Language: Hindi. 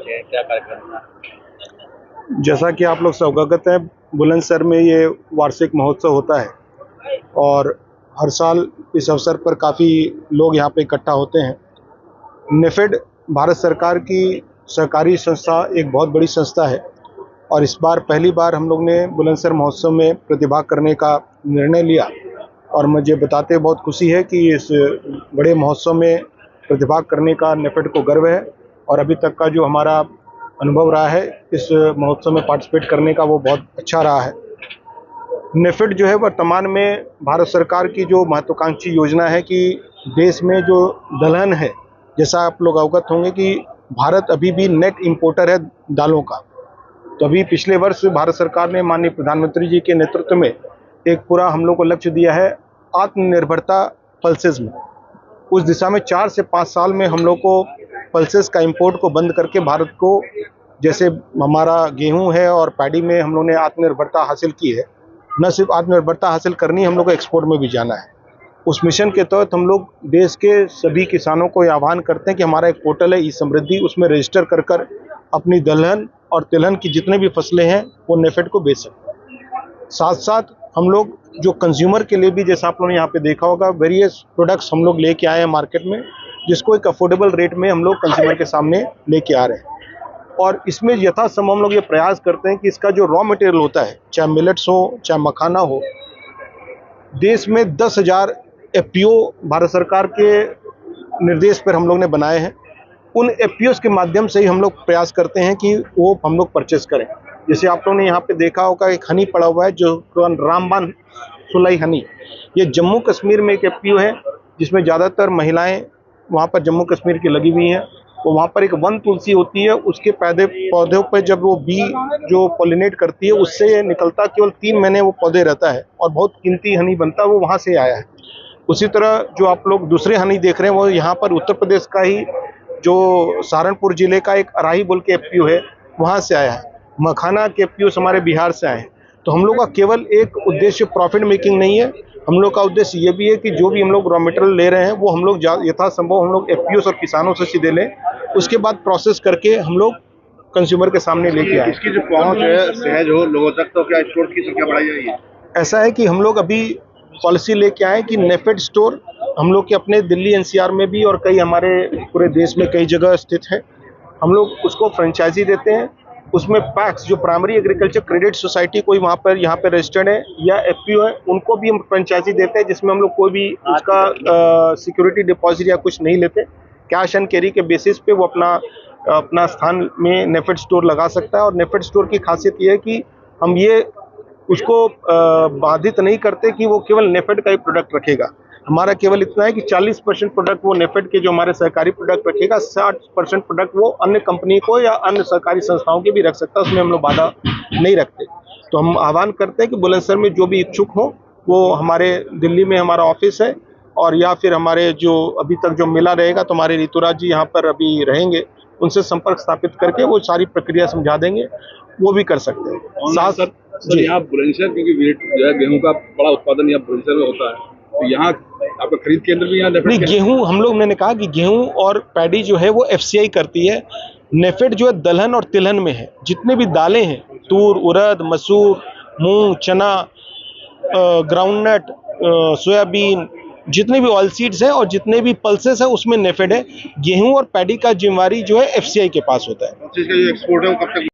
पहुंचे हैं, क्या कार्यक्रम था? जैसा कि आप लोग से अवगत हैं, बुलंदशहर में ये वार्षिक महोत्सव होता है और हर साल इस अवसर पर काफ़ी लोग यहाँ पे इकट्ठा होते हैं। नेफेड भारत सरकार की सहकारी संस्था एक बहुत बड़ी संस्था है और इस बार पहली बार हम लोग ने बुलंदशहर महोत्सव में प्रतिभाग करने का निर्णय लिया और मुझे बताते बहुत खुशी है कि इस बड़े महोत्सव में प्रतिभाग करने का नेफेड को गर्व है और अभी तक का जो हमारा अनुभव रहा है इस महोत्सव में पार्टिसिपेट करने का वो बहुत अच्छा रहा है। नेफेड जो है वर्तमान में भारत सरकार की जो महत्वाकांक्षी योजना है कि देश में जो दलहन है, जैसा आप लोग अवगत होंगे कि भारत अभी भी नेट इंपोर्टर है दालों का। तो अभी पिछले वर्ष भारत सरकार ने माननीय प्रधानमंत्री जी के नेतृत्व में एक पूरा हम लोग को लक्ष्य दिया है आत्मनिर्भरता पल्सेस में। उस दिशा में 4 से 5 साल में हम लोग को पल्सेस का इंपोर्ट को बंद करके भारत को, जैसे हमारा गेहूं है और पैडी में हम लोग ने आत्मनिर्भरता हासिल की है, न सिर्फ आत्मनिर्भरता हासिल करनी, हम लोग को एक्सपोर्ट में भी जाना है। उस मिशन के तहत हम लोग देश के सभी किसानों को आह्वान करते हैं कि हमारा एक पोर्टल है ई समृद्धि, उसमें रजिस्टर कर अपनी दलहन और तिलहन की जितने भी फसलें हैं वो नेफेड को बेच सकते हैं। साथ साथ हम लोग जो कंज्यूमर के लिए भी, जैसा आप लोगों ने यहाँ पे देखा होगा, वेरियस प्रोडक्ट्स हम लोग लेके आए हैं मार्केट में, जिसको एक अफोर्डेबल रेट में हम लोग कंज्यूमर के सामने लेके आ रहे हैं। और इसमें यथासंभव हम लोग ये प्रयास करते हैं कि इसका जो रॉ मटेरियल होता है, चाहे मिलेट्स हो चाहे मखाना हो, देश में 10,000 एफपीओ भारत सरकार के निर्देश पर हम लोग ने बनाए हैं। उन एफपीओस के माध्यम से ही हम लोग प्रयास करते हैं कि वो हम लोग परचेस करें। जैसे आप लोगों ने यहाँ पे देखा होगा एक हनी पड़ा हुआ है जो रामबान सुलाई हनी, ये जम्मू कश्मीर में एक एफपीओ है जिसमें ज़्यादातर महिलाएं वहाँ पर जम्मू कश्मीर की लगी हुई हैं। तो वहाँ पर एक वन तुलसी होती है, उसके पौधों पर जब वो बी जो पॉलिनेट करती है उससे ये निकलता, केवल 3 महीने वो पौधे रहता है और बहुत कीमती हनी बनता है, वो वहाँ से आया है। उसी तरह जो आप लोग दूसरे हनी देख रहे हैं वो यहाँ पर उत्तर प्रदेश का ही जो सहारनपुर जिले का एक अराही बोल के एफपीओ है, वहाँ से आया है। मखाना के एफपीओ हमारे बिहार से आए हैं। तो हम लोग का केवल एक उद्देश्य प्रॉफिट मेकिंग नहीं है, हम लोग का उद्देश्य ये भी है कि जो भी हम लोग रॉ मटेरियल ले रहे हैं वो हम लोग यथासंभव हम लोग एफपीओ और किसानों से सीधे लें, उसके बाद प्रोसेस करके हम लोग कंज्यूमर के सामने लेके आए। इसकी जो पहुंच है सहज हो लोगों तक, तो क्या स्टोर की संख्या बढ़ाई जाएगी? ऐसा है कि हम लोग अभी पॉलिसी लेके आए कि नेफेड स्टोर हम लोग के अपने दिल्ली एनसीआर में भी और कई हमारे पूरे देश में कई जगह स्थित है। हम लोग उसको फ्रेंचाइजी देते हैं। उसमें पैक्स जो प्राइमरी एग्रीकल्चर क्रेडिट सोसाइटी कोई वहाँ पर यहाँ पे रजिस्टर्ड है या एफपीओ है, उनको भी हम फ्रेंचाइजी देते हैं, जिसमें हम लोग कोई भी उसका सिक्योरिटी डिपॉजिट या कुछ नहीं लेते। कैश एंड कैरी के बेसिस पे वो अपना स्थान में नेफेड स्टोर लगा सकता है। और नेफेड स्टोर की खासियत ये है कि हम ये उसको बाधित नहीं करते कि वो केवल नेफेड का ही प्रोडक्ट रखेगा। हमारा केवल इतना है कि 40% प्रोडक्ट वो नेफेड के जो हमारे सहकारी प्रोडक्ट रखेगा, 60% प्रोडक्ट वो अन्य कंपनी को या अन्य सरकारी संस्थाओं के भी रख सकता है, उसमें हम लोग बाधा नहीं रखते। तो हम आह्वान करते हैं कि बुलंदशहर में जो भी इच्छुक हो वो हमारे दिल्ली में हमारा ऑफिस है और या फिर हमारे जो अभी तक जो मेला रहेगा तो हमारे ऋतुराज जी यहाँ पर अभी रहेंगे, उनसे संपर्क स्थापित करके वो सारी प्रक्रिया समझा देंगे, वो भी कर सकते हैं। साथ सर यहाँ बुलंदशहर क्योंकि जो है गेहूं का बड़ा उत्पादन यहाँ बुलंदशहर में होता है, तो यहाँ आपका खरीद केंद्र भी यहाँ नहीं, गेहूं हम लोग ने कहा कि गेहूं और पैडी जो है वो एफसीआई करती है। नेफेड जो है दलहन और तिलहन में है। जितने भी दालें हैं, तूर, उड़द, मसूर, मूंग, चना, ग्राउंडनट, सोयाबीन, जितने भी ऑयल सीड्स हैं और जितने भी पल्सेस है उसमें नेफेड है। गेहूं और पैडी का जिम्मेवारी जो है एफसीआई के पास होता है। एक्सपोर्ट है वो कब तक